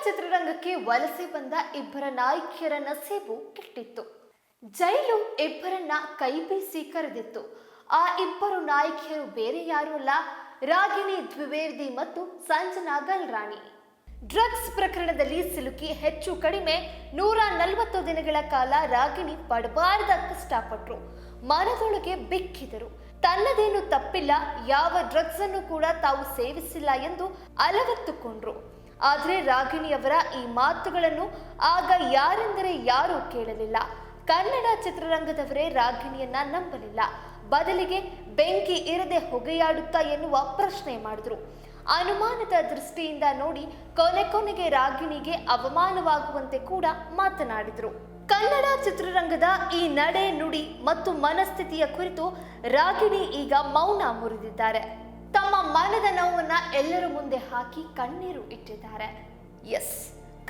ಚಿತ್ರರಂಗಕ್ಕೆ ವಲಸೆ ಬಂದ ಇಬ್ಬರ ನಾಯಕಿಯರ ನಸೀಬು ಕೆಟ್ಟಿತ್ತು. ಜೈಲು ಇಬ್ಬರನ್ನ ಕೈ ಬೀಸಿ ಕರೆದಿತ್ತು. ಆ ಇಬ್ಬರು ನಾಯಕಿಯರು ಬೇರೆ ಯಾರೂ ಅಲ್ಲ, ರಾಗಿಣಿ ದ್ವಿವೇದಿ ಮತ್ತು ಸಂಜನಾ ಗಲ್ರಾಣಿ. ಡ್ರಗ್ಸ್ ಪ್ರಕರಣದಲ್ಲಿ ಸಿಲುಕಿ ಹೆಚ್ಚು ಕಡಿಮೆ 140 ದಿನಗಳ ಕಾಲ ರಾಗಿಣಿ ಪಡಬಾರದ ಕಷ್ಟಪಟ್ಟರು. ಮನದೊಳಗೆ ಬಿಕ್ಕಿದರು. ತನ್ನದೇನು ತಪ್ಪಿಲ್ಲ, ಯಾವ ಡ್ರಗ್ಸ್ ಅನ್ನು ಕೂಡ ತಾವು ಸೇವಿಸಿಲ್ಲ ಎಂದು ಅಲವತ್ತುಕೊಂಡ್ರು. ಆದರೆ ರಾಗಿಣಿಯವರ ಈ ಮಾತುಗಳನ್ನು ಆಗ ಯಾರೆಂದರೆ ಯಾರೂ ಕೇಳಲಿಲ್ಲ. ಕನ್ನಡ ಚಿತ್ರರಂಗದವರೇ ರಾಗಿಣಿಯನ್ನ ನಂಬಲಿಲ್ಲ. ಬದಲಿಗೆ ಬೆಂಕಿ ಇರದೆ ಹೊಗೆಯಾಡುತ್ತಾ ಎನ್ನುವ ಪ್ರಶ್ನೆ ಮಾಡಿದ್ರು. ಅನುಮಾನದ ದೃಷ್ಟಿಯಿಂದ ನೋಡಿ ಕೊನೆಗೆ ರಾಗಿಣಿಗೆ ಅವಮಾನವಾಗುವಂತೆ ಕೂಡ ಮಾತನಾಡಿದ್ರು. ಕನ್ನಡ ಚಿತ್ರರಂಗದ ಈ ನಡೆ ನುಡಿ ಮತ್ತು ಮನಸ್ಥಿತಿಯ ಕುರಿತು ರಾಗಿಣಿ ಈಗ ಮೌನ ಮುರಿದಿದ್ದಾರೆ. ತಮ್ಮ ಮನದ ನೋವನ್ನ ಎಲ್ಲರ ಮುಂದೆ ಹಾಕಿ ಕಣ್ಣೀರು ಇಟ್ಟಿದ್ದಾರೆ. ಎಸ್,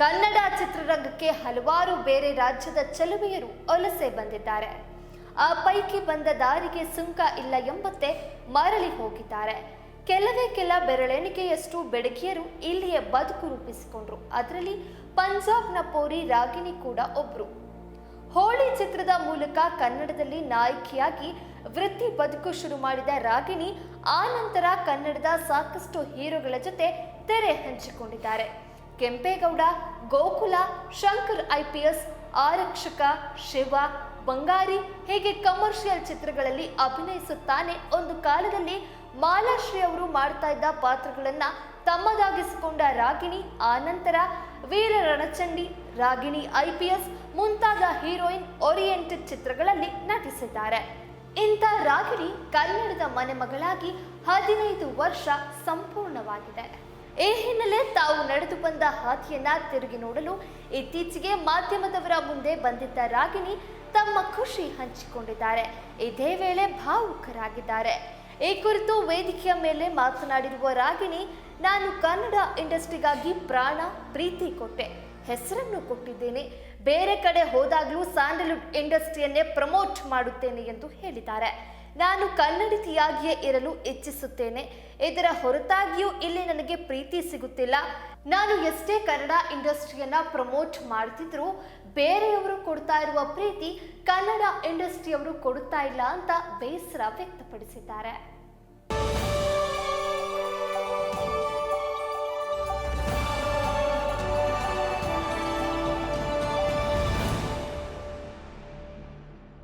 ಕನ್ನಡ ಚಿತ್ರರಂಗಕ್ಕೆ ಹಲವಾರು ಬೇರೆ ರಾಜ್ಯದ ಚೆಲುವೆಯರು ವಲಸೆ ಬಂದಿದ್ದಾರೆ. ಆ ಪೈಕಿ ಬಂದ ದಾರಿಗೆ ಸುಂಕ ಇಲ್ಲ ಎಂಬಂತೆ ಮರಳಿ ಹೋಗಿದ್ದಾರೆ. ಕೆಲವೇ ಕೆಲ ಬೆರಳೆಣಿಕೆಯಷ್ಟು ಬೆಡಗಿಯರು ಇಲ್ಲಿಯೇ ಬದುಕು ರೂಪಿಸಿಕೊಂಡ್ರು. ಅದರಲ್ಲಿ ಪಂಜಾಬ್ನ ಪೋರಿ ರಾಗಿಣಿ ಕೂಡ ಒಬ್ರು. ಹೋಳಿ ಚಿತ್ರದ ಮೂಲಕ ಕನ್ನಡದಲ್ಲಿ ನಾಯಕಿಯಾಗಿ ವೃತ್ತಿ ಬದುಕು ಶುರು ಮಾಡಿದ ರಾಗಿಣಿ ಆ ನಂತರ ಕನ್ನಡದ ಸಾಕಷ್ಟು ಹೀರೋಗಳ ಜೊತೆ ತೆರೆ ಹಂಚಿಕೊಂಡಿದ್ದಾರೆ. ಕೆಂಪೇಗೌಡ, ಗೋಕುಲ, ಶಂಕರ್ IPS, ಆರಕ್ಷಕ, ಶಿವ, ಬಂಗಾರಿ ಹೀಗೆ ಕಮರ್ಷಿಯಲ್ ಚಿತ್ರಗಳಲ್ಲಿ ಅಭಿನಯಿಸುತ್ತಾನೆ. ಒಂದು ಕಾಲದಲ್ಲಿ ಮಾಲಾಶ್ರೀ ಅವರು ಮಾಡ್ತಾ ಇದ್ದ ಪಾತ್ರಗಳನ್ನ ತಮ್ಮದಾಗಿಸಿಕೊಂಡ ರಾಗಿಣಿ ಆ ನಂತರ ವೀರ ರಣಚಂಡಿ, ರಾಗಿಣಿ IPS ಮುಂತಾದ ಹೀರೋಯಿನ್ ಓರಿಯೆಂಟೆಡ್ ಚಿತ್ರಗಳಲ್ಲಿ ನಟಿಸಿದ್ದಾರೆ. ಇಂಥ ರಾಗಿಣಿ ಕನ್ನಡದ ಮನೆ ಮಗಳಾಗಿ 15 ವರ್ಷ ಸಂಪೂರ್ಣವಾಗಿದೆ. ಈ ಹಿನ್ನೆಲೆ ತಾವು ನಡೆದು ಬಂದ ಹಾದಿಯನ್ನ ತಿರುಗಿ ನೋಡಲು ಇತ್ತೀಚೆಗೆ ಮಾಧ್ಯಮದವರ ಮುಂದೆ ಬಂದಿದ್ದ ರಾಗಿಣಿ ತಮ್ಮ ಖುಷಿ ಹಂಚಿಕೊಂಡಿದ್ದಾರೆ. ಇದೇ ವೇಳೆ ಭಾವುಕರಾಗಿದ್ದಾರೆ. ಈ ಕುರಿತು ವೇದಿಕೆಯ ಮೇಲೆ ಮಾತನಾಡಿರುವ ರಾಗಿಣಿ, ನಾನು ಕನ್ನಡ ಇಂಡಸ್ಟ್ರಿಗಾಗಿ ಪ್ರಾಣ ಪ್ರೀತಿ ಕೊಟ್ಟೆ, ಹೆಸರನ್ನು ಕೊಟ್ಟಿದ್ದೇನೆ. ಬೇರೆ ಕಡೆ ಹೋದಾಗಲೂ ಸ್ಯಾಂಡಲ್ವುಡ್ ಇಂಡಸ್ಟ್ರಿಯನ್ನೇ ಪ್ರಮೋಟ್ ಮಾಡುತ್ತೇನೆ ಎಂದು ಹೇಳಿದ್ದಾರೆ. ನಾನು ಕನ್ನಡತಿಯಾಗಿಯೇ ಇರಲು ಇಚ್ಛಿಸುತ್ತೇನೆ. ಇದರ ಹೊರತಾಗಿಯೂ ಇಲ್ಲಿ ನನಗೆ ಪ್ರೀತಿ ಸಿಗುತ್ತಿಲ್ಲ. ನಾನು ಎಷ್ಟೇ ಕನ್ನಡ ಇಂಡಸ್ಟ್ರಿಯನ್ನ ಪ್ರಮೋಟ್ ಮಾಡ್ತಿದ್ರು, ಬೇರೆಯವರು ಕೊಡ್ತಾ ಇರುವ ಪ್ರೀತಿ ಕನ್ನಡ ಇಂಡಸ್ಟ್ರಿಯವರು ಕೊಡುತ್ತಾ ಇಲ್ಲ ಅಂತ ಬೇಸರ ವ್ಯಕ್ತಪಡಿಸಿದ್ದಾರೆ.